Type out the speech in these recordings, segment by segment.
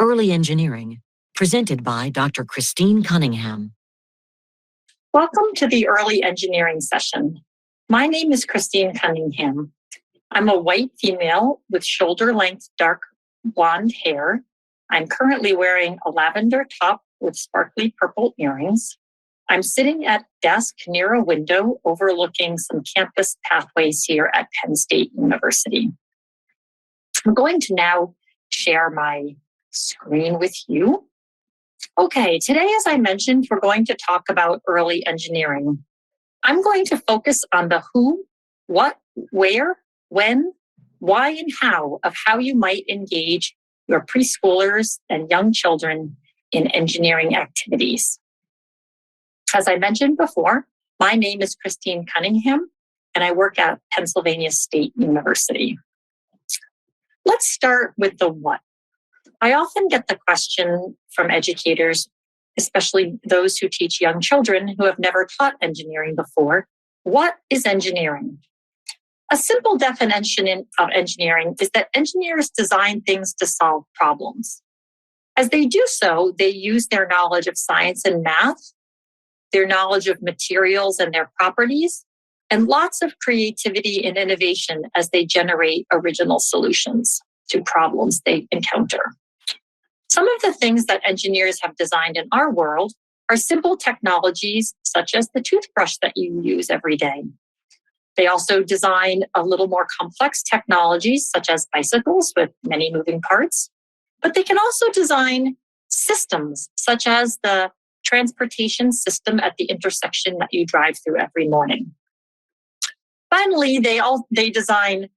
Early Engineering, presented by Dr. Christine Cunningham. Welcome to the Early Engineering session. My name is Christine Cunningham. I'm a white female with shoulder-length dark blonde hair. I'm currently wearing a lavender top with sparkly purple earrings. I'm sitting at a desk near a window overlooking some campus pathways here at Penn State University. I'm going to now share my screen with you. Okay, today, as I mentioned, we're going to talk about early engineering. I'm going to focus on the who, what, where, when, why, and how of how you might engage your preschoolers and young children in engineering activities. As I mentioned before, my name is Christine Cunningham, and I work at Pennsylvania State University. Let's start with the what. I often get the question from educators, especially those who teach young children who have never taught engineering before, what is engineering? A simple definition of engineering is that engineers design things to solve problems. As they do so, they use their knowledge of science and math, their knowledge of materials and their properties, and lots of creativity and innovation as they generate original solutions to problems they encounter. Some of the things that engineers have designed in our world are simple technologies such as the toothbrush that you use every day. They also design a little more complex technologies such as bicycles with many moving parts, but they can also design systems such as the transportation system at the intersection that you drive through every morning. Finally, they design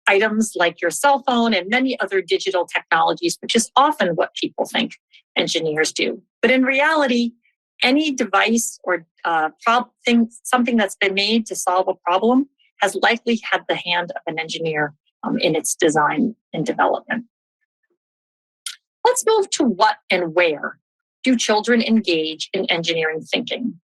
items like your cell phone and many other digital technologies, which is often what people think engineers do. But in reality, any device or something that's been made to solve a problem has likely had the hand of an engineer in its design and development. Let's move to what and where do children engage in engineering thinking.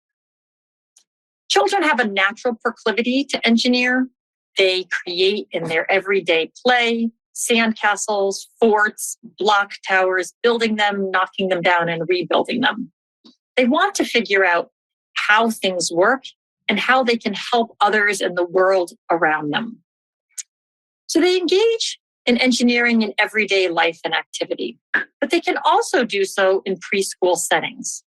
Children have a natural proclivity to engineer. They create in their everyday play, sandcastles, forts, block towers, building them, knocking them down, and rebuilding them. They want to figure out how things work and how they can help others in the world around them. So they engage in engineering in everyday life and activity, but they can also do so in preschool settings.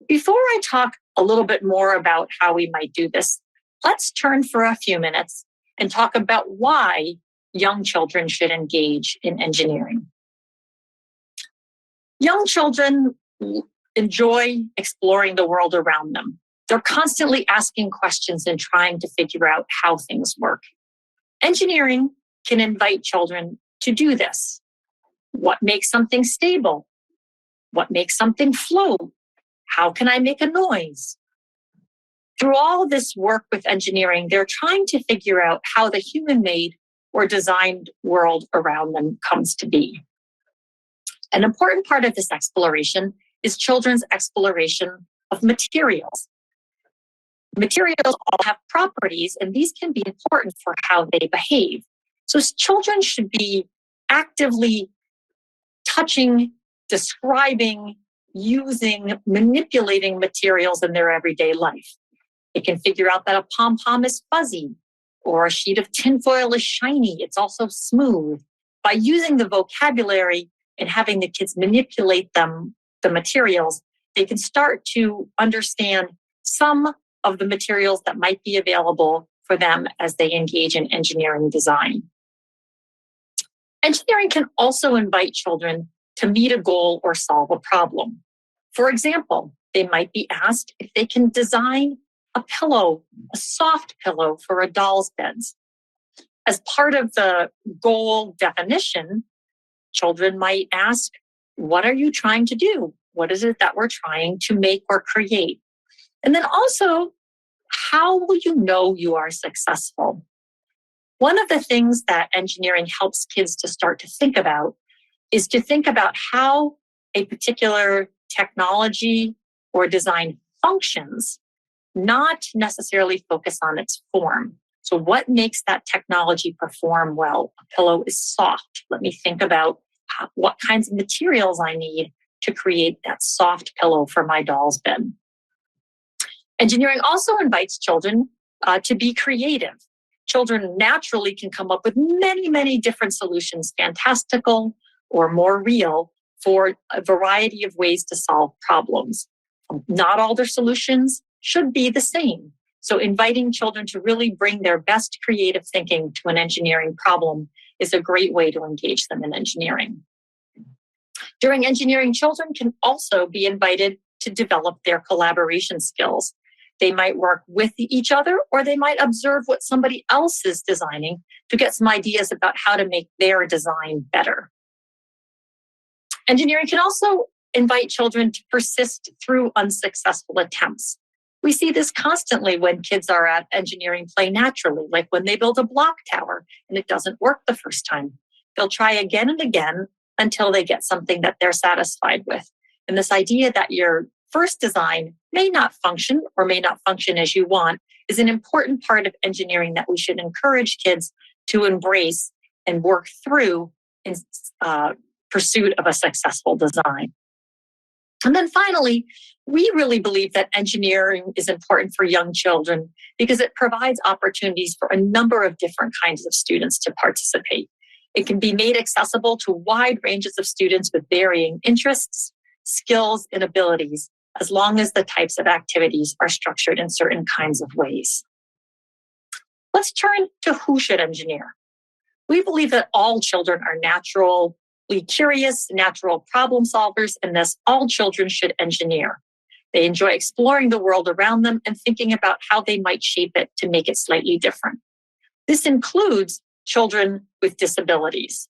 Before I talk a little bit more about how we might do this, let's turn for a few minutes and talk about why young children should engage in engineering. Young children enjoy exploring the world around them. They're constantly asking questions and trying to figure out how things work. Engineering can invite children to do this. What makes something stable? What makes something float? How can I make a noise? Through all this work with engineering, they're trying to figure out how the human-made or designed world around them comes to be. An important part of this exploration is children's exploration of materials. Materials all have properties, and these can be important for how they behave. So children should be actively touching, describing, using, manipulating materials in their everyday life. They can figure out that a pom-pom is fuzzy or a sheet of tinfoil is shiny. It's also smooth. By using the vocabulary and having the kids manipulate the materials, they can start to understand some of the materials that might be available for them as they engage in engineering design. Engineering can also invite children to meet a goal or solve a problem. For example, they might be asked if they can design a pillow, a soft pillow for a doll's beds. As part of the goal definition, children might ask, what are you trying to do? What is it that we're trying to make or create? And then also, how will you know you are successful? One of the things that engineering helps kids to start to think about is to think about how a particular technology or design functions, not necessarily focus on its form. So what makes that technology perform well? A pillow is soft. Let me think about what kinds of materials I need to create that soft pillow for my doll's bed. Engineering also invites children to be creative. Children naturally can come up with many, many different solutions, fantastical or more real, for a variety of ways to solve problems. Not all their solutions should be the same. So inviting children to really bring their best creative thinking to an engineering problem is a great way to engage them in engineering. During engineering, children can also be invited to develop their collaboration skills. They might work with each other, or they might observe what somebody else is designing to get some ideas about how to make their design better. Engineering can also invite children to persist through unsuccessful attempts. We see this constantly when kids are at engineering play naturally, like when they build a block tower and it doesn't work the first time. They'll try again and again until they get something that they're satisfied with. And this idea that your first design may not function or may not function as you want is an important part of engineering that we should encourage kids to embrace and work through in pursuit of a successful design. And then finally, we really believe that engineering is important for young children because it provides opportunities for a number of different kinds of students to participate. It can be made accessible to wide ranges of students with varying interests, skills, and abilities, as long as the types of activities are structured in certain kinds of ways. Let's turn to who should engineer. We believe that all children are naturally curious, natural problem solvers, and thus all children should engineer. They enjoy exploring the world around them and thinking about how they might shape it to make it slightly different. This includes children with disabilities.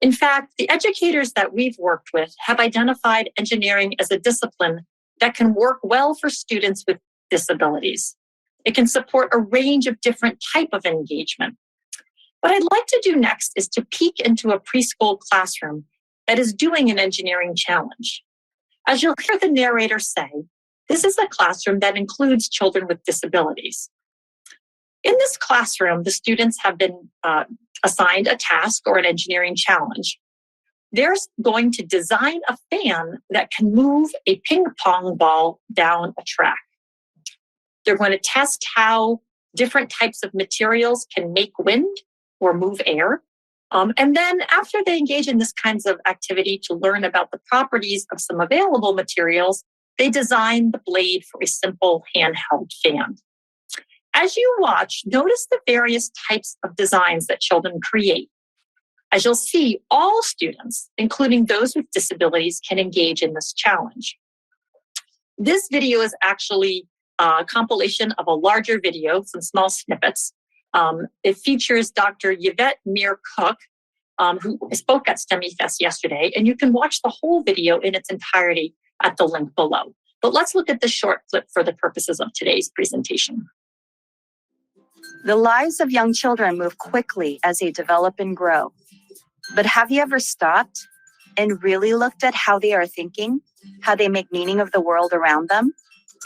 In fact, the educators that we've worked with have identified engineering as a discipline that can work well for students with disabilities. It can support a range of different types of engagement. What I'd like to do next is to peek into a preschool classroom that is doing an engineering challenge. As you'll hear the narrator say, this is a classroom that includes children with disabilities. In this classroom, the students have been assigned a task or an engineering challenge. They're going to design a fan that can move a ping pong ball down a track. They're going to test how different types of materials can make wind or move air. And then after they engage in this kinds of activity to learn about the properties of some available materials, they design the blade for a simple handheld fan. As you watch, notice the various types of designs that children create. As you'll see, all students, including those with disabilities, can engage in this challenge. This video is actually a compilation of a larger video, some small snippets. It features Dr. Yvette Meir-Cook, who spoke at STEMIEFest yesterday, and you can watch the whole video in its entirety at the link below. But let's look at the short clip for the purposes of today's presentation. The lives of young children move quickly as they develop and grow. But have you ever stopped and really looked at how they are thinking, how they make meaning of the world around them?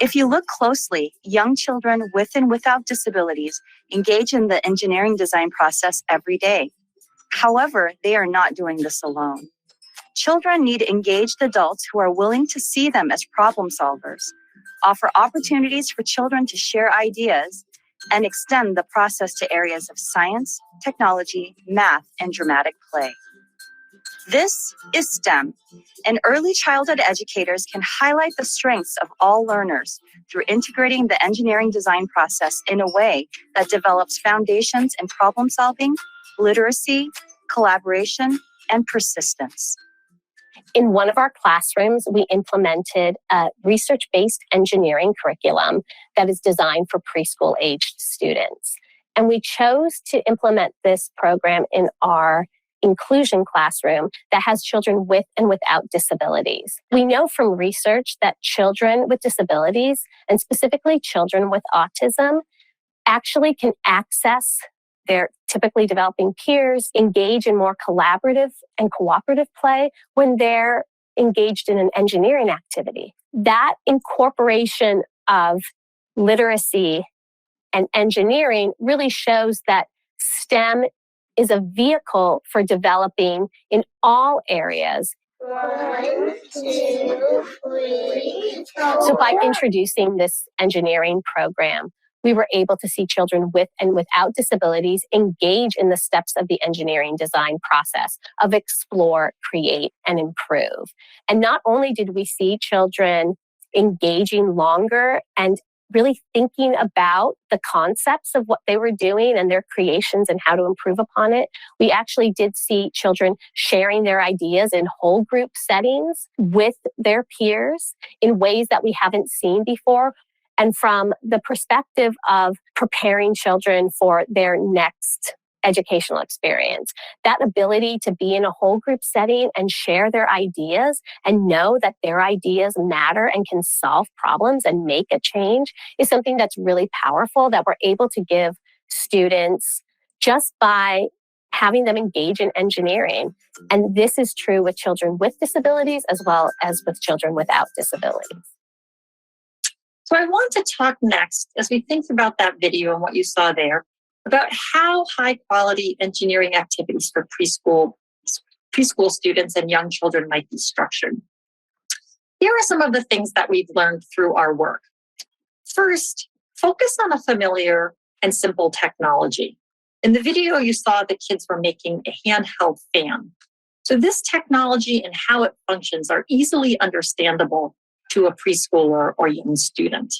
If you look closely, young children with and without disabilities engage in the engineering design process every day. However, they are not doing this alone. Children need engaged adults who are willing to see them as problem solvers, offer opportunities for children to share ideas, and extend the process to areas of science, technology, math, and dramatic play. This is STEM, and early childhood educators can highlight the strengths of all learners through integrating the engineering design process in a way that develops foundations in problem solving, literacy, collaboration, and persistence. In one of our classrooms, we implemented a research-based engineering curriculum that is designed for preschool-aged students. And we chose to implement this program in our inclusion classroom that has children with and without disabilities. We know from research that children with disabilities, and specifically children with autism, actually can access their typically developing peers, engage in more collaborative and cooperative play when they're engaged in an engineering activity. That incorporation of literacy and engineering really shows that STEM is a vehicle for developing in all areas. 1, 2, 3, 4. So by introducing this engineering program, we were able to see children with and without disabilities engage in the steps of the engineering design process of explore, create, and improve. And not only did we see children engaging longer and really thinking about the concepts of what they were doing and their creations and how to improve upon it, we actually did see children sharing their ideas in whole group settings with their peers in ways that we haven't seen before. And from the perspective of preparing children for their next educational experience, that ability to be in a whole group setting and share their ideas and know that their ideas matter and can solve problems and make a change is something that's really powerful that we're able to give students just by having them engage in engineering. And this is true with children with disabilities as well as with children without disabilities. So I want to talk next, as we think about that video and what you saw there, about how high quality engineering activities for preschool students and young children might be structured. Here are some of the things that we've learned through our work. First, focus on a familiar and simple technology. In the video, you saw the kids were making a handheld fan. So this technology and how it functions are easily understandable to a preschooler or young student.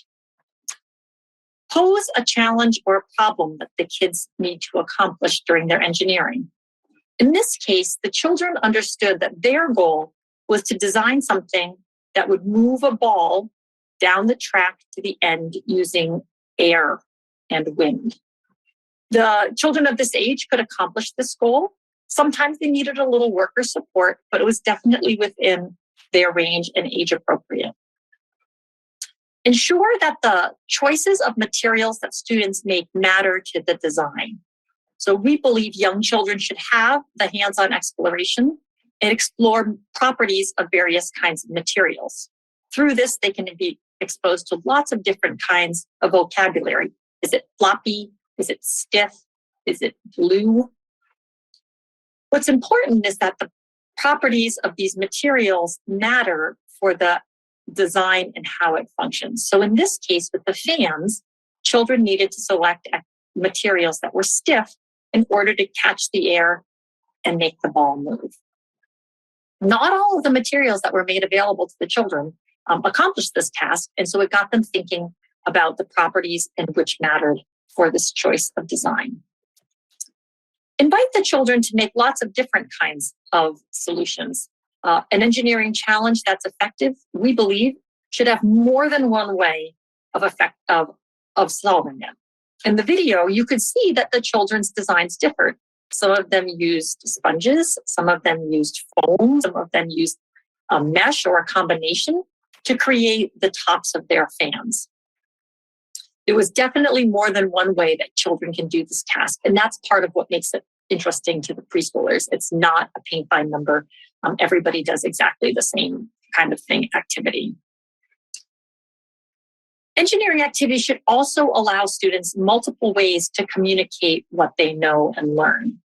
Pose a challenge or a problem that the kids need to accomplish during their engineering. In this case, the children understood that their goal was to design something that would move a ball down the track to the end using air and wind. The children of this age could accomplish this goal. Sometimes they needed a little worker support, but it was definitely within their range and age appropriate. Ensure that the choices of materials that students make matter to the design. So we believe young children should have the hands-on exploration and explore properties of various kinds of materials. Through this, they can be exposed to lots of different kinds of vocabulary. Is it floppy? Is it stiff? Is it glue? What's important is that the properties of these materials matter for the design and how it functions. So in this case, with the fans, children needed to select materials that were stiff in order to catch the air and make the ball move. Not all of the materials that were made available to the children accomplished this task, and so it got them thinking about the properties and which mattered for this choice of design. Invite the children to make lots of different kinds of solutions. An engineering challenge that's effective, we believe, should have more than one way of solving them. In the video, you could see that the children's designs differed. Some of them used sponges, some of them used foam, some of them used a mesh or a combination to create the tops of their fans. There was definitely more than one way that children can do this task, and that's part of what makes it interesting to the preschoolers. It's not a paint by number. Everybody does exactly the same kind of thing activity. Engineering activities should also allow students multiple ways to communicate what they know and learn.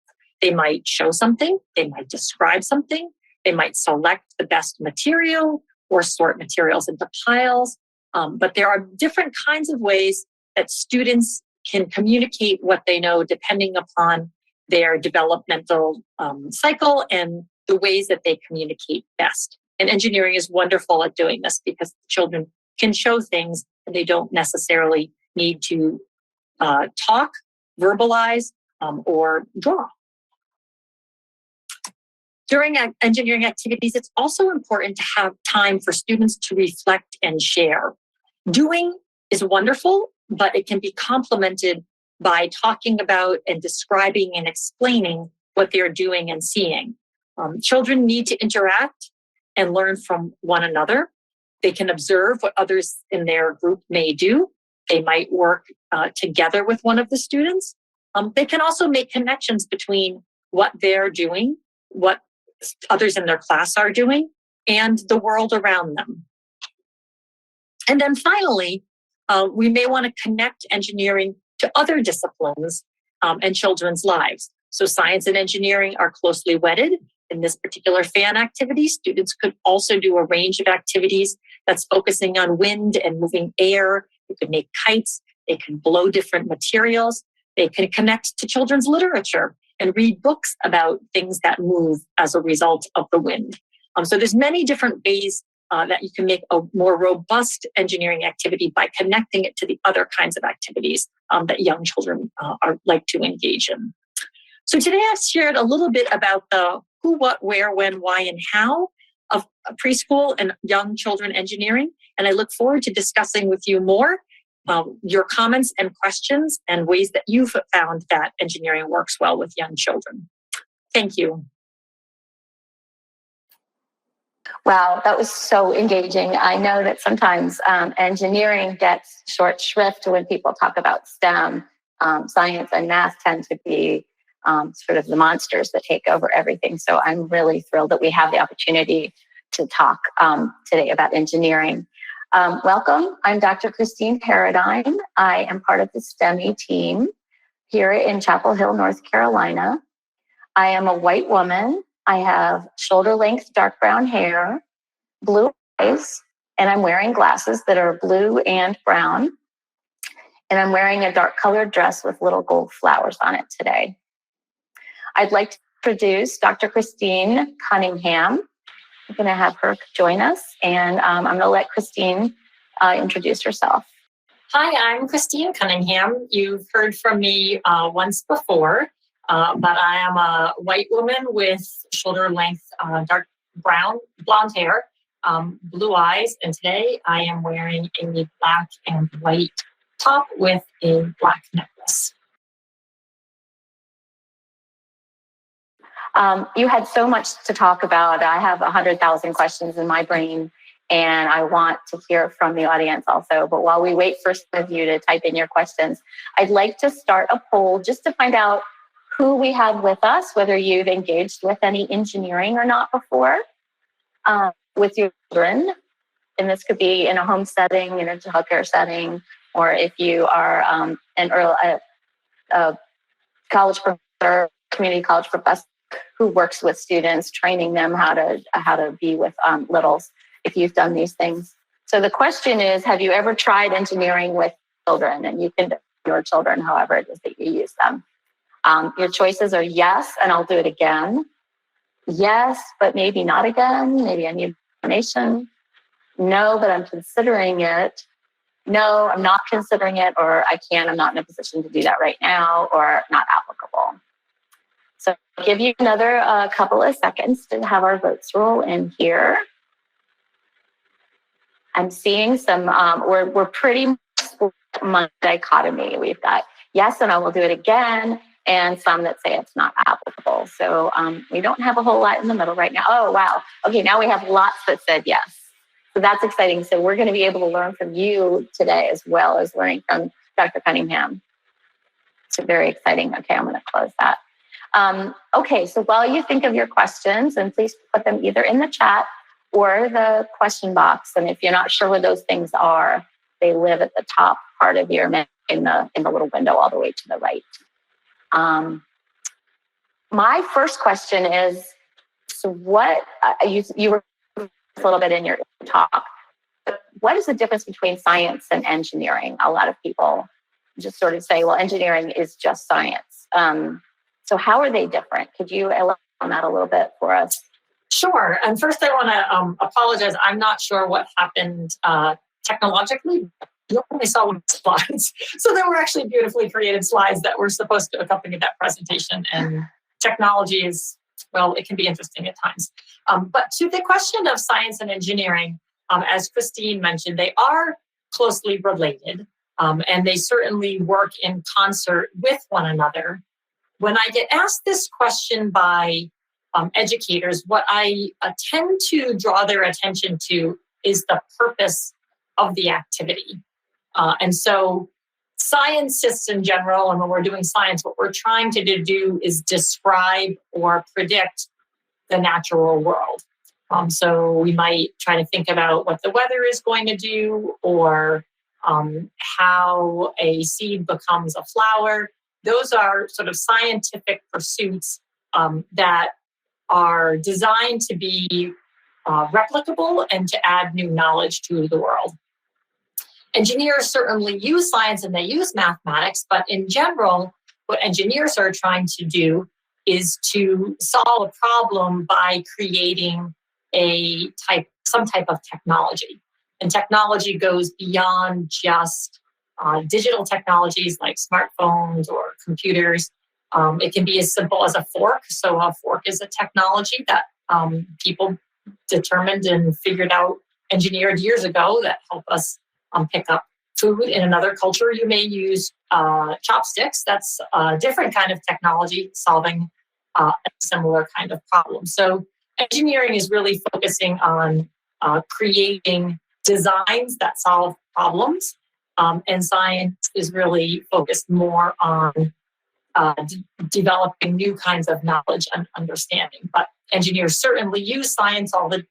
They might show something, they might describe something, they might select the best material or sort materials into piles. But there are different kinds of ways that students can communicate what they know depending upon their developmental cycle and the ways that they communicate best. And engineering is wonderful at doing this because children can show things and they don't necessarily need to talk, verbalize, or draw. During engineering activities, it's also important to have time for students to reflect and share. Doing is wonderful, but it can be complemented by talking about and describing and explaining what they're doing and seeing. Children need to interact and learn from one another. They can observe what others in their group may do. They might work together with one of the students. They can also make connections between what they're doing, what others in their class are doing, and the world around them. And then finally, we may want to connect engineering to other disciplines and children's lives. So science and engineering are closely wedded. In this particular fan activity, students could also do a range of activities that's focusing on wind and moving air. They could make kites. They can blow different materials. They can connect to children's literature and read books about things that move as a result of the wind. So there's many different ways that you can make a more robust engineering activity by connecting it to the other kinds of activities that young children are like to engage in. So today I've shared a little bit about the who, what, where, when, why, and how of preschool and young children engineering. And I look forward to discussing with you more your comments and questions and ways that you've found that engineering works well with young children. Thank you. Wow, that was so engaging. I know that sometimes engineering gets short shrift when people talk about STEM. Science and math tend to be sort of the monsters that take over everything. So I'm really thrilled that we have the opportunity to talk today about engineering. Welcome, I'm Dr. Christine Paradigm. I am part of the STEMI team here in Chapel Hill, North Carolina. I am a white woman. I have shoulder-length dark brown hair, blue eyes, and I'm wearing glasses that are blue and brown. And I'm wearing a dark-colored dress with little gold flowers on it today. I'd like to introduce Dr. Christine Cunningham. I'm going to have her join us, and I'm going to let Christine introduce herself. Hi, I'm Christine Cunningham. You've heard from me once before, but I am a white woman with shoulder-length dark brown, blonde hair, blue eyes, and today I am wearing a black and white top with a black necklace. You had so much to talk about. I have 100,000 questions in my brain, and I want to hear from the audience also. But while we wait for some of you to type in your questions, I'd like to start a poll just to find out who we have with us, whether you've engaged with any engineering or not before, with your children. And this could be in a home setting, in a childcare setting, or if you are a college professor, community college professor who works with students, training them how to be with littles, if you've done these things. So the question is, have you ever tried engineering with children? And you can do your children, however it is that you use them. Your choices are yes, and I'll do it again. Yes, but maybe not again. Maybe I need information. No, but I'm considering it. No, I'm not considering it, or I'm not in a position to do that right now, or not applicable. So I'll give you another couple of seconds to have our votes roll in here. I'm seeing some, we're pretty much dichotomy. We've got yes, and I will do it again, and some that say it's not applicable. So we don't have a whole lot in the middle right now. Oh, wow. Okay, now we have lots that said yes. So that's exciting. So we're going to be able to learn from you today as well as learning from Dr. Cunningham. So very exciting. Okay, I'm going to close that. Okay, so while you think of your questions, and please put them either in the chat or the question box. And if you're not sure what those things are, they live at the top part of your menu in the little window all the way to the right. My first question is, so what, you were a little bit in your talk, but what is the difference between science and engineering? A lot of people just sort of say, well, engineering is just science. So how are they different? Could you elaborate on that a little bit for us? Sure. And first I want to apologize. I'm not sure what happened technologically. You only saw one slides. So there were actually beautifully created slides that were supposed to accompany that presentation. And technology is, well, it can be interesting at times. But to the question of science and engineering, as Christine mentioned, they are closely related, and they certainly work in concert with one another. When I get asked this question by educators, what I tend to draw their attention to is the purpose of the activity. And so scientists in general, and when we're doing science, what we're trying to do is describe or predict the natural world. So we might try to think about what the weather is going to do, or how a seed becomes a flower. those are sort of scientific pursuits that are designed to be replicable and to add new knowledge to the world. Engineers certainly use science and they use mathematics, but in general, what engineers are trying to do is to solve a problem by creating some type of technology. And technology goes beyond just digital technologies like smartphones or computers. It can be as simple as a fork. So a fork is a technology that people determined and figured out, engineered years ago, that help us pick up food. In another culture, you may use chopsticks. That's a different kind of technology solving a similar kind of problem. So engineering is really focusing on creating designs that solve problems, and science is really focused more on developing new kinds of knowledge and understanding. But engineers certainly use science all the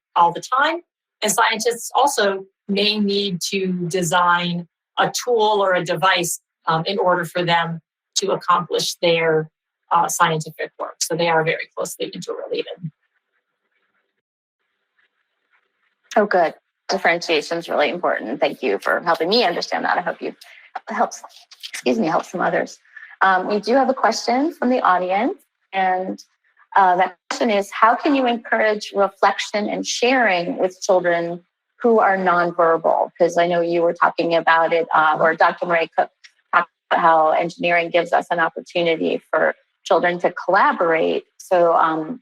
time, and scientists also may need to design a tool or a device in order for them to accomplish their scientific work. So they are very closely interrelated. Oh, good. Differentiation is really important. Thank you for helping me understand that. I hope you help some others. We do have a question from the audience, and that question is, how can you encourage reflection and sharing with children who are nonverbal? Because I know you were talking about it, or Dr. Murray Cook talked about how engineering gives us an opportunity for children to collaborate. So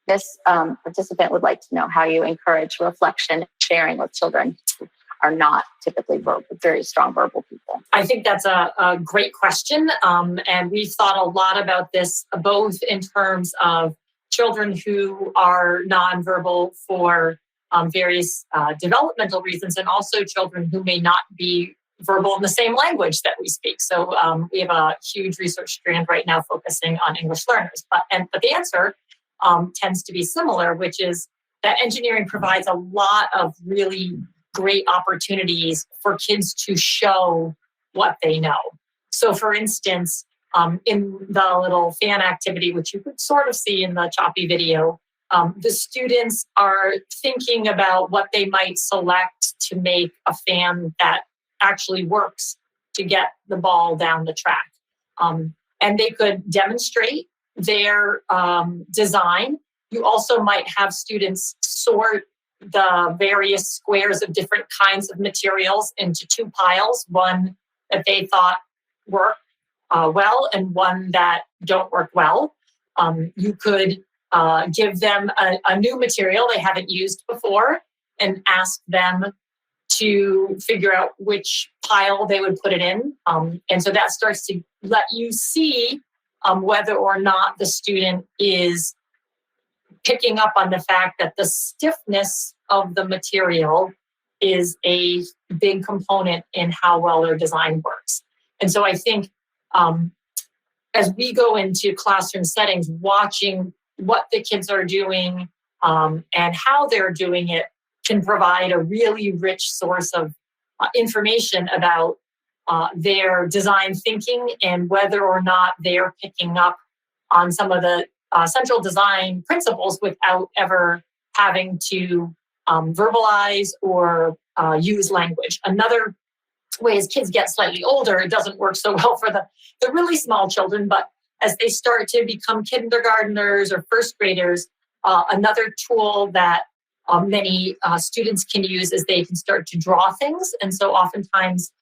this participant would like to know how you encourage reflection and sharing with children who are not typically very strong verbal people. I think that's a great question. And we've thought a lot about this, both in terms of children who are nonverbal for various developmental reasons, and also children who may not be verbal in the same language that we speak. So we have a huge research strand right now focusing on English learners. But the answer tends to be similar, which is that engineering provides a lot of really great opportunities for kids to show what they know. So for instance, in the little fan activity, which you could sort of see in the choppy video, the students are thinking about what they might select to make a fan that actually works to get the ball down the track. And they could demonstrate their design. You also might have students sort the various squares of different kinds of materials into two piles, one that they thought worked well and one that don't work well. You could give them a new material they haven't used before and ask them to figure out which pile they would put it in. And so that starts to let you see whether or not the student is picking up on the fact that the stiffness of the material is a big component in how well their design works. And so I think as we go into classroom settings, watching what the kids are doing and how they're doing it can provide a really rich source of information about their design thinking and whether or not they're picking up on some of the central design principles without ever having to verbalize or use language. Another way, as kids get slightly older, it doesn't work so well for the really small children, but as they start to become kindergartners or first graders, another tool that many students can use is they can start to draw things. And so oftentimes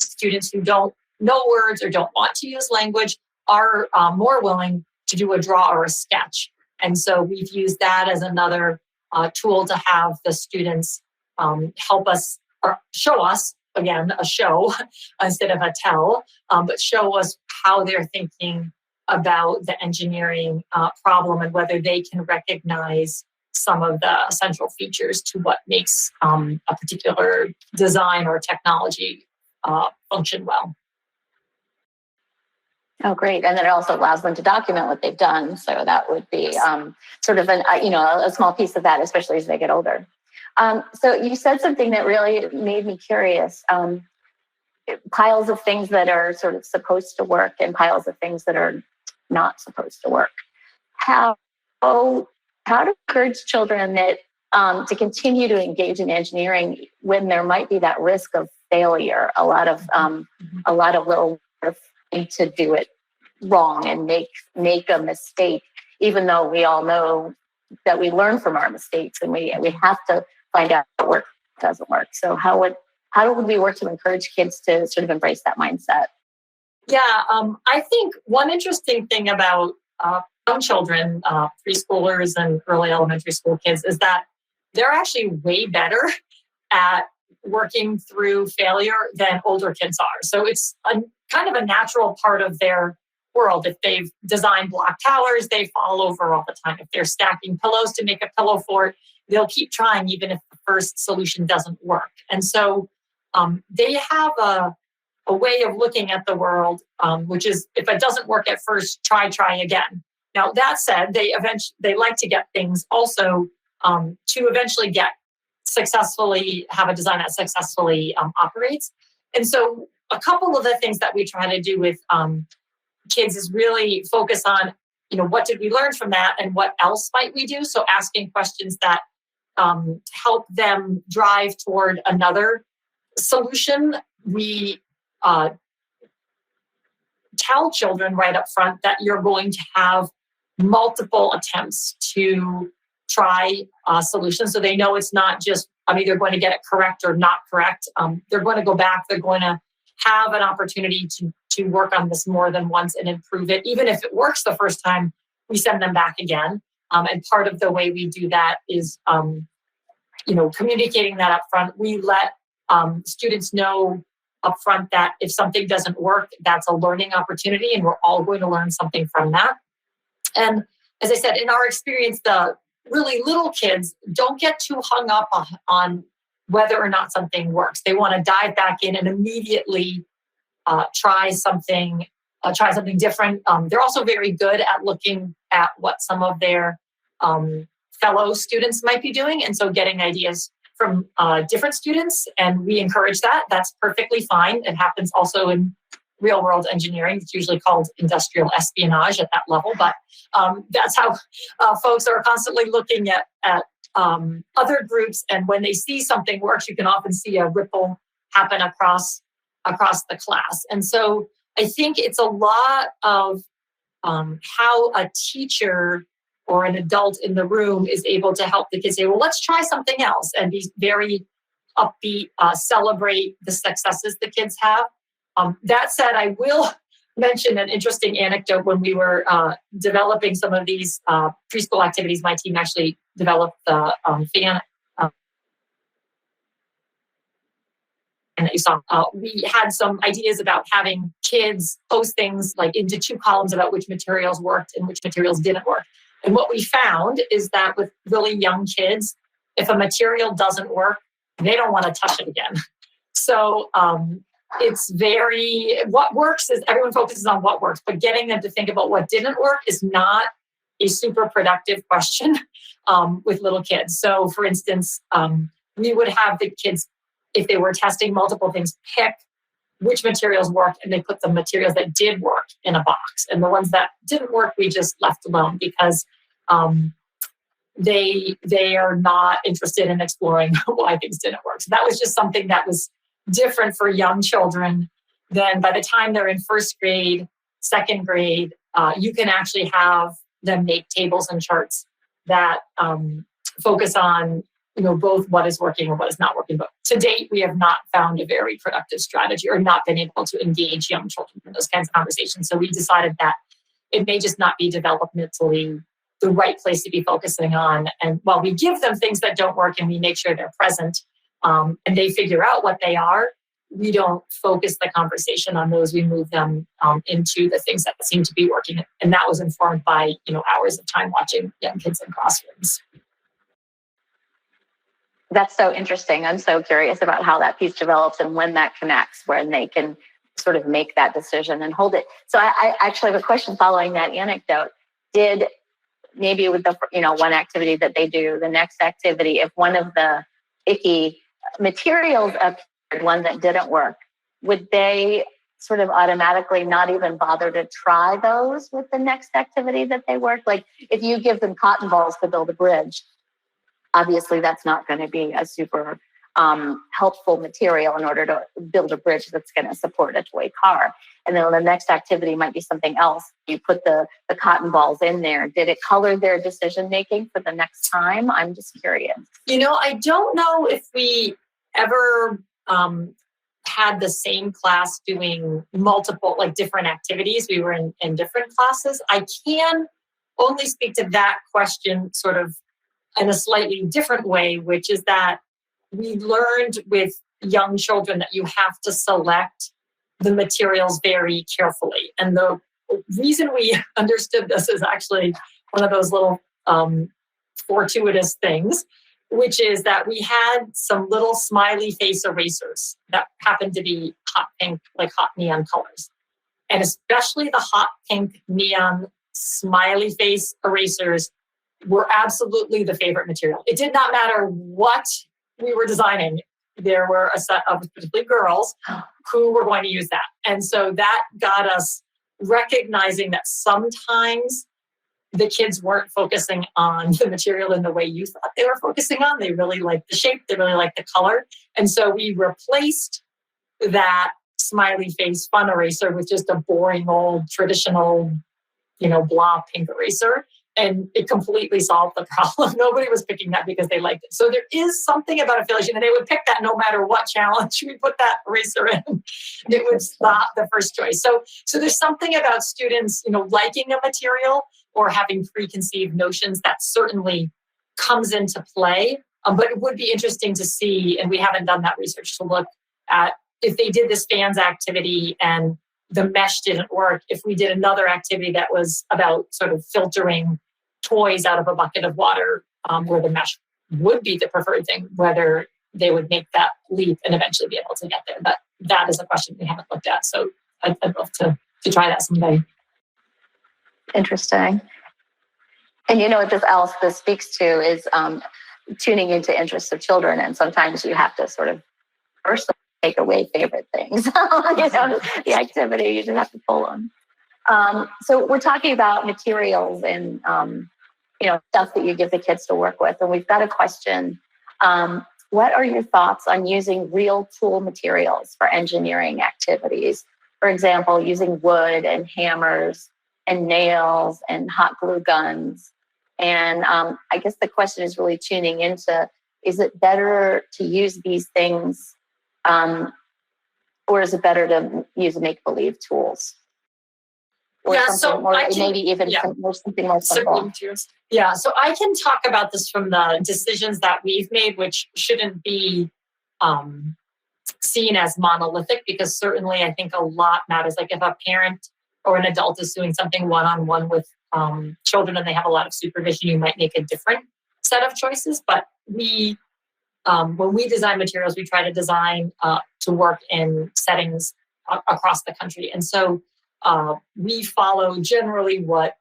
students who don't know words or don't want to use language are more willing to do a draw or a sketch. And so we've used that as another tool to have the students help us or show us, again, a show instead of a tell, but show us how they're thinking about the engineering problem and whether they can recognize some of the central features to what makes a particular design or technology function well. Oh, great. And then it also allows them to document what they've done. So that would be sort of a small piece of that, especially as they get older. So you said something that really made me curious. piles of things that are sort of supposed to work and piles of things that are not supposed to work. How to encourage children that to continue to engage in engineering when there might be that risk of failure, a lot of little to do it wrong and make a mistake, even though we all know that we learn from our mistakes and we have to find out what works, doesn't work. So how would we work to encourage kids to sort of embrace that mindset? Yeah, I think one interesting thing about young children, preschoolers and early elementary school kids, is that they're actually way better at working through failure than older kids are. So it's kind of a natural part of their world. If they've designed block towers, they fall over all the time. If they're stacking pillows to make a pillow fort, they'll keep trying even if the first solution doesn't work. And so they have a way of looking at the world, which is, if it doesn't work at first, try again. Now, that said, they like to get things also to eventually have a design that successfully operates. And so a couple of the things that we try to do with kids is really focus on, what did we learn from that and what else might we do? So asking questions that help them drive toward another solution. We tell children right up front that you're going to have multiple attempts to try solutions, so they know it's not just I'm either going to get it correct or not correct. They're going to go back. They're going to have an opportunity to work on this more than once and improve it. Even if it works the first time, we send them back again. And part of the way we do that is, communicating that up front. We let students know up front that if something doesn't work, that's a learning opportunity, and we're all going to learn something from that. And as I said, in our experience, the really little kids don't get too hung up on whether or not something works. They want to dive back in and immediately try something different. They're also very good at looking at what some of their fellow students might be doing, and so getting ideas from different students, and we encourage that. That's perfectly fine. It happens also in real world engineering. It's usually called industrial espionage at that level, but that's how folks are constantly looking at other groups, and when they see something works, you can often see a ripple happen across the class. And so I think it's a lot of how a teacher or an adult in the room is able to help the kids say, well, let's try something else, and be very upbeat, celebrate the successes the kids have. That said, I will mention an interesting anecdote. When we were developing some of these preschool activities, my team actually developed the fan. And you saw, we had some ideas about having kids post things like into 2 columns about which materials worked and which materials didn't work. And what we found is that with really young kids, if a material doesn't work, they don't want to touch it again. So what works is everyone focuses on what works, but getting them to think about what didn't work is not a super productive question with little kids. So for instance, we would have the kids, if they were testing multiple things, pick which materials worked, and they put the materials that did work in a box. And the ones that didn't work, we just left alone, because they are not interested in exploring why things didn't work. So that was just something that was different for young children. Then by the time they're in first grade, second grade, you can actually have them make tables and charts that focus on both what is working and what is not working. But to date, we have not found a very productive strategy, or not been able to engage young children in those kinds of conversations. So we decided that it may just not be developmentally the right place to be focusing on. And while we give them things that don't work and we make sure they're present, and they figure out what they are, we don't focus the conversation on those. We move them into the things that seem to be working. And that was informed by hours of time watching young kids in classrooms. That's so interesting. I'm so curious about how that piece develops and when that connects, when they can sort of make that decision and hold it. So I actually have a question following that anecdote. Did maybe with the one activity that they do, the next activity, if one of the icky materials appeared, one that didn't work, would they sort of automatically not even bother to try those with the next activity that they work? Like if you give them cotton balls to build a bridge, obviously that's not going to be a super helpful material in order to build a bridge that's going to support a toy car. And then the next activity might be something else. You put the cotton balls in there. Did it color their decision making for the next time? I'm just curious. I don't know if we ever had the same class doing multiple, like different activities. We were in different classes. I can only speak to that question sort of in a slightly different way, which is that we learned with young children that you have to select the materials very carefully. And the reason we understood this is actually one of those little fortuitous things, which is that we had some little smiley face erasers that happened to be hot pink, like hot neon colors. And especially the hot pink neon smiley face erasers were absolutely the favorite material. It did not matter what we were designing. There were a set of particularly girls who were going to use that. And so that got us recognizing that sometimes the kids weren't focusing on the material in the way you thought they were focusing on. They really liked the shape. They really liked the color. And so we replaced that smiley face fun eraser with just a boring old traditional, blah pink eraser. And it completely solved the problem. Nobody was picking that because they liked it. So there is something about affiliation, and they would pick that no matter what challenge we put that eraser in. It would stop the first choice. So there's something about students, liking a material or having preconceived notions that certainly comes into play. But it would be interesting to see, and we haven't done that research, to look at if they did this fans activity and the mesh didn't work, if we did another activity that was about sort of filtering toys out of a bucket of water, where the mesh would be the preferred thing, whether they would make that leap and eventually be able to get there. But that is a question we haven't looked at. So I'd love to try that someday. Interesting. And what this speaks to is tuning into interests of children. And sometimes you have to sort of first take away favorite things. The activity, you just have to pull them. So we're talking about materials and, stuff that you give the kids to work with. And we've got a question. What are your thoughts on using real tool materials for engineering activities? For example, using wood and hammers and nails and hot glue guns. And I guess the question is really tuning into, is it better to use these things or is it better to use make-believe tools? Or something more, maybe even something more simple. Yeah, so I can talk about this from the decisions that we've made, which shouldn't be seen as monolithic, because certainly I think a lot matters. Like if a parent or an adult is doing something one-on-one with children and they have a lot of supervision, you might make a different set of choices. But we, when we design materials, we try to design to work in settings across the country. And so we follow generally what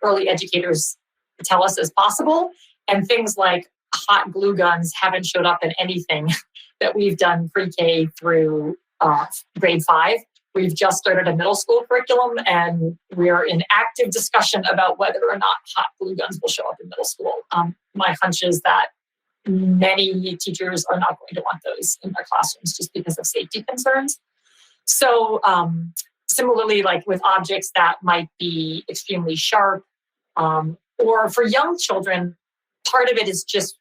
early educators tell us is possible. And things like hot glue guns haven't showed up in anything that we've done pre-K through grade 5. We've just started a middle school curriculum, and we're in active discussion about whether or not hot glue guns will show up in middle school. My hunch is that many teachers are not going to want those in their classrooms just because of safety concerns. So similarly, like with objects that might be extremely sharp, or for young children, part of it is just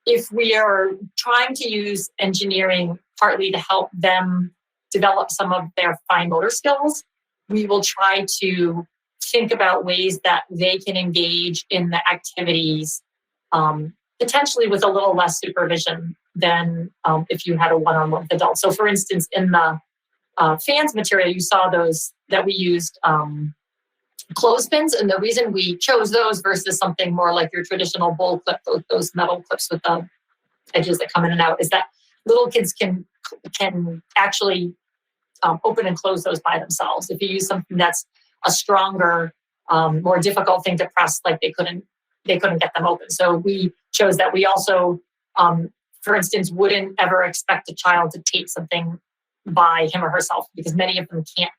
if we are trying to use engineering partly to help them develop some of their fine motor skills, we will try to think about ways that they can engage in the activities potentially with a little less supervision than if you had a one-on-one with adults. So for instance, in the fans material, you saw those that we used clothespins. And the reason we chose those versus something more like your traditional bowl clip, those metal clips with the edges that come in and out, is that little kids can actually open and close those by themselves. If you use something that's a stronger, more difficult thing to press, like they couldn't get them open. So we chose that. We also, for instance, wouldn't ever expect a child to tape something by him or herself, because many of them can't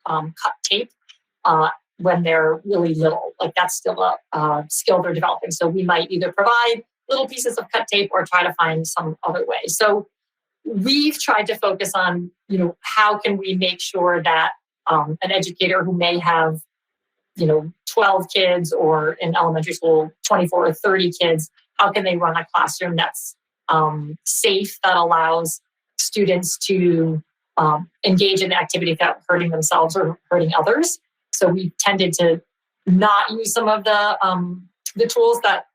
cut tape when they're really little. Like that's still a skill they're developing. So we might either provide little pieces of cut tape or try to find some other way. So we've tried to focus on, how can we make sure that an educator who may have, 12 kids, or in elementary school, 24 or 30 kids, how can they run a classroom that's safe, that allows students to engage in activity without hurting themselves or hurting others. So we tended to not use some of the tools that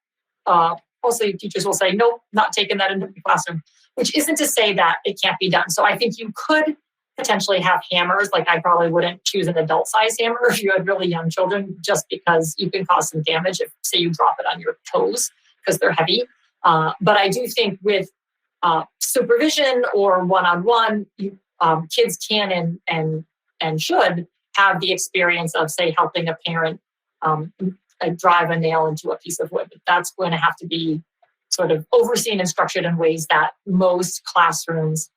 mostly teachers will say, nope, not taking that into the classroom, which isn't to say that it can't be done. So I think you could potentially have hammers. Like I probably wouldn't choose an adult size hammer if you had really young children, just because you can cause some damage if, say, you drop it on your toes because they're heavy. But I do think with supervision or one-on-one, kids can and should have the experience of, say, helping a parent drive a nail into a piece of wood. But that's going to have to be sort of overseen and structured in ways that most classrooms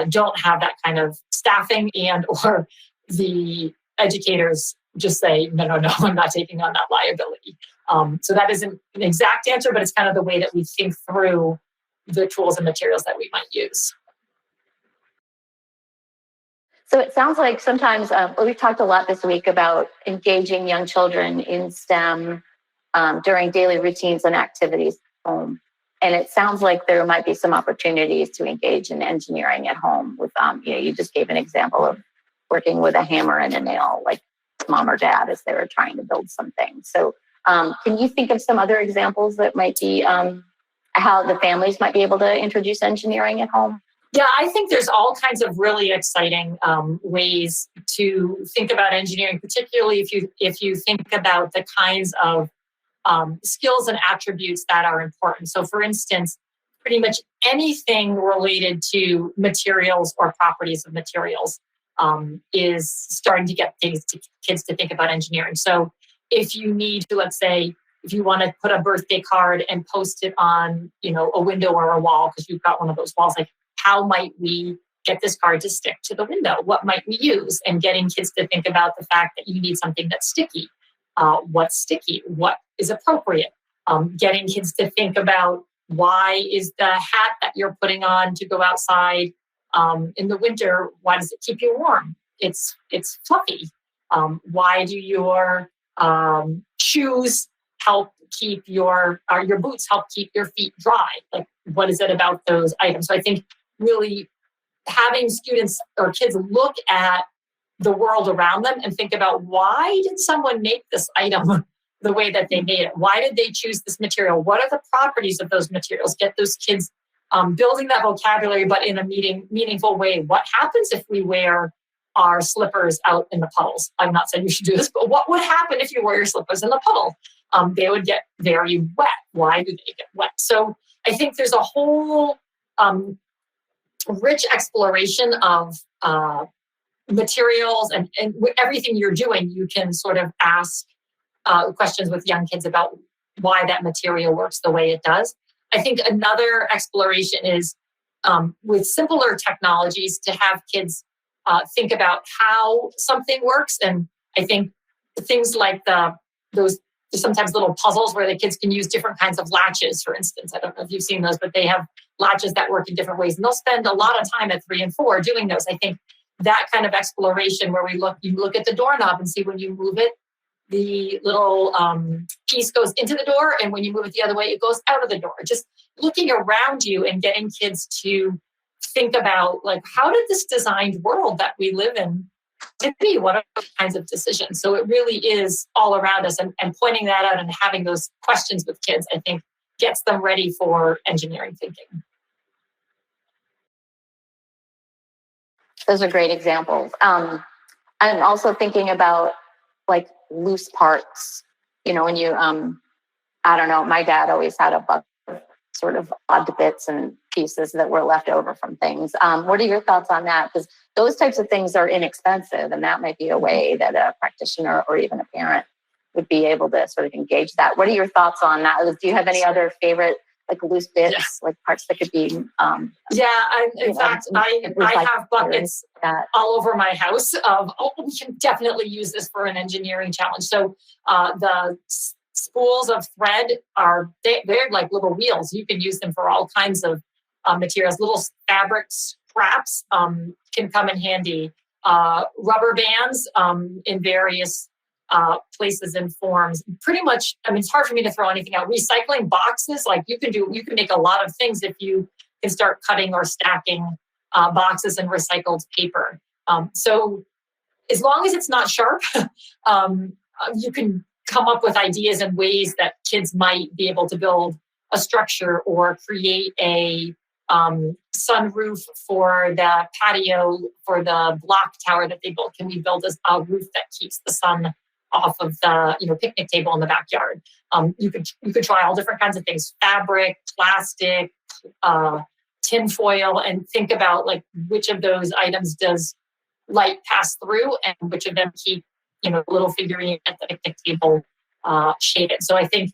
don't have that kind of staffing, and or the educators just say, no, I'm not taking on that liability. So that isn't an exact answer, but it's kind of the way that we think through the tools and materials that we might use. So it sounds like sometimes we've talked a lot this week about engaging young children in STEM during daily routines and activities at home. And it sounds like there might be some opportunities to engage in engineering at home with, you just gave an example of working with a hammer and a nail, like mom or dad, as they were trying to build something. So can you think of some other examples that might be how the families might be able to introduce engineering at home? Yeah, I think there's all kinds of really exciting ways to think about engineering, particularly if you think about the kinds of skills and attributes that are important. So for instance, pretty much anything related to materials or properties of materials is starting to get kids to think about engineering. So if you need to, let's say, if you want to put a birthday card and post it on, a window or a wall, because you've got one of those walls, like how might we get this card to stick to the window? What might we use? And getting kids to think about the fact that you need something that's sticky. What's sticky? What is appropriate? Getting kids to think about, why is the hat that you're putting on to go outside in the winter, why does it keep you warm? It's fluffy. Why do your shoes help keep your boots help keep your feet dry? Like, what is it about those items? So I think really having students or kids look at the world around them and think about, why did someone make this item the way that they made it? Why did they choose this material? What are the properties of those materials? Get those kids building that vocabulary, but in a meaningful way. What happens if we wear our slippers out in the puddles? I'm not saying you should do this, but what would happen if you wear your slippers in the puddle? They would get very wet. Why do they get wet? So I think there's a whole rich exploration of materials and everything you're doing. You can sort of ask questions with young kids about why that material works the way it does. I think another exploration is with simpler technologies to have kids think about how something works. And I think things like those sometimes little puzzles where the kids can use different kinds of latches, for instance. I don't know if you've seen those, but they have latches that work in different ways. And they'll spend a lot of time at 3 and 4 doing those. I think that kind of exploration where you look at the doorknob and see when you move it, the little piece goes into the door, and when you move it the other way, it goes out of the door. Just looking around you and getting kids to think about, like, how did this designed world that we live in to be? What are those kinds of decisions? So it really is all around us, and pointing that out and having those questions with kids, I think, gets them ready for engineering thinking. Those are great examples. I'm also thinking about like loose parts. When you, I don't know, my dad always had a bucket of sort of odd bits and pieces that were left over from things. What are your thoughts on that? Because those types of things are inexpensive, and that might be a way that a practitioner or even a parent would be able to sort of engage that. What are your thoughts on that? Do you have any other favorite like loose bits, like parts that could be. In fact, I have buckets all over my house of, we can definitely use this for an engineering challenge. So the spools of thread they're like little wheels. You can use them for all kinds of materials. Little fabric scraps can come in handy. Rubber bands in various places and forms. Pretty much, I mean, it's hard for me to throw anything out. Recycling boxes, like you can make a lot of things if you can start cutting or stacking boxes in recycled paper. So as long as it's not sharp, you can come up with ideas and ways that kids might be able to build a structure or create a sunroof for the patio for the block tower that they built. Can we build a roof that keeps the sun off of the picnic table in the backyard? You could try all different kinds of things: fabric, plastic, tin foil, and think about like which of those items does light pass through and which of them keep a little figurine at the picnic table shaded. So I think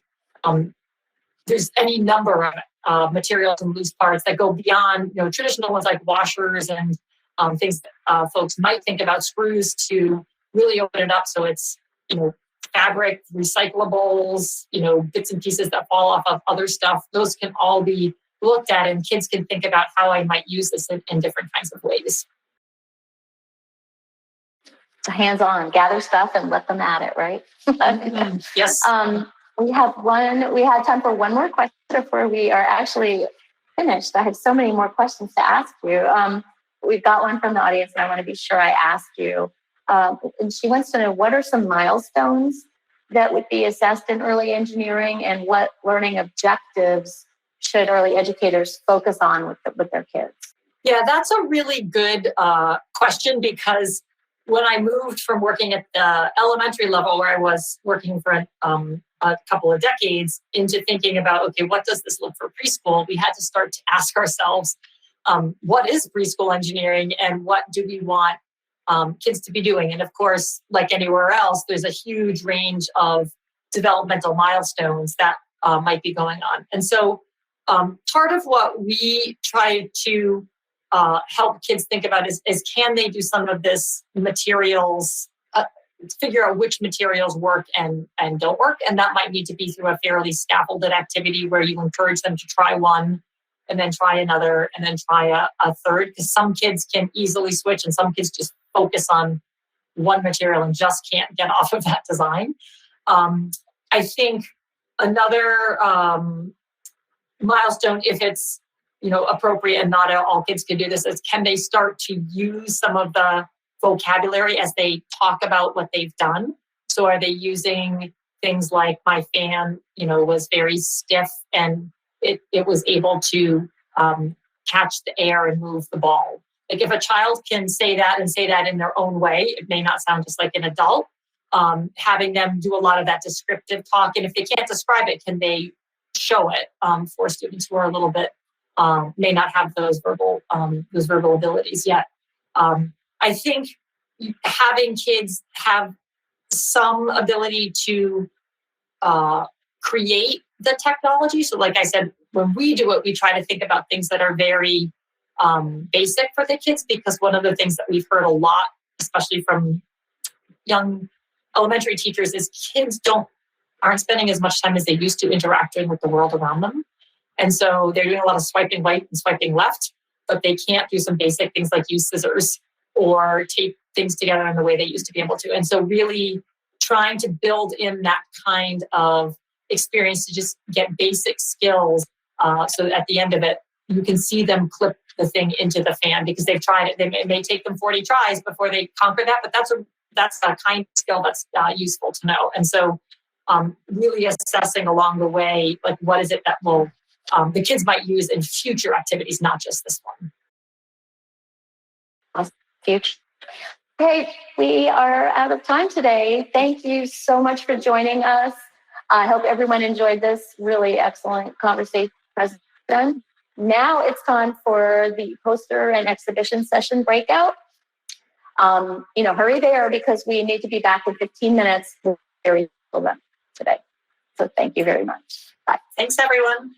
there's any number of materials and loose parts that go beyond traditional ones like washers and things that folks might think about, screws, to really open it up so it's fabric, recyclables, bits and pieces that fall off of other stuff. Those can all be looked at, and kids can think about how I might use this in different kinds of ways. So hands-on, gather stuff and let them at it, right? Yes. We had time for one more question before we are actually finished. I have so many more questions to ask you. We've got one from the audience, and I want to be sure I ask you. And she wants to know, what are some milestones that would be assessed in early engineering, and what learning objectives should early educators focus on with their kids? Yeah, that's a really good question, because when I moved from working at the elementary level, where I was working for a couple of decades, into thinking about, okay, what does this look for preschool? We had to start to ask ourselves, what is preschool engineering, and what do we want kids to be doing? And of course, like anywhere else, there's a huge range of developmental milestones that might be going on. And so part of what we try to help kids think about is can they do some of this materials, figure out which materials work and don't work. And that might need to be through a fairly scaffolded activity where you encourage them to try one and then try another and then try a third, because some kids can easily switch and some kids just focus on one material and just can't get off of that design. I think another milestone, if it's appropriate and not all kids can do this, is can they start to use some of the vocabulary as they talk about what they've done? So are they using things like, my fan was very stiff and it was able to catch the air and move the ball. Like if a child can say that and say that in their own way, it may not sound just like an adult. Having them do a lot of that descriptive talk, and if they can't describe it, can they show it for students who are a little bit may not have those verbal abilities yet. I think having kids have some ability to create the technology. So like I said, when we do it, we try to think about things that are very basic for the kids, because one of the things that we've heard a lot, especially from young elementary teachers, is kids aren't spending as much time as they used to interacting with the world around them. And so they're doing a lot of swiping right and swiping left, but they can't do some basic things like use scissors or tape things together in the way they used to be able to. And so really trying to build in that kind of experience to just get basic skills, so that at the end of it, you can see them clip the thing into the fan because they've tried it. It may take them 40 tries before they conquer that, but that's a kind of skill that's useful to know. And so really assessing along the way, like what is it that will the kids might use in future activities, not just this one. Awesome. Huge. Okay, we are out of time today. Thank you so much for joining us. I hope everyone enjoyed this really excellent conversation. Now it's time for the poster and exhibition session breakout. Hurry there because we need to be back in 15 minutes today. So thank you very much. Bye. Thanks, everyone.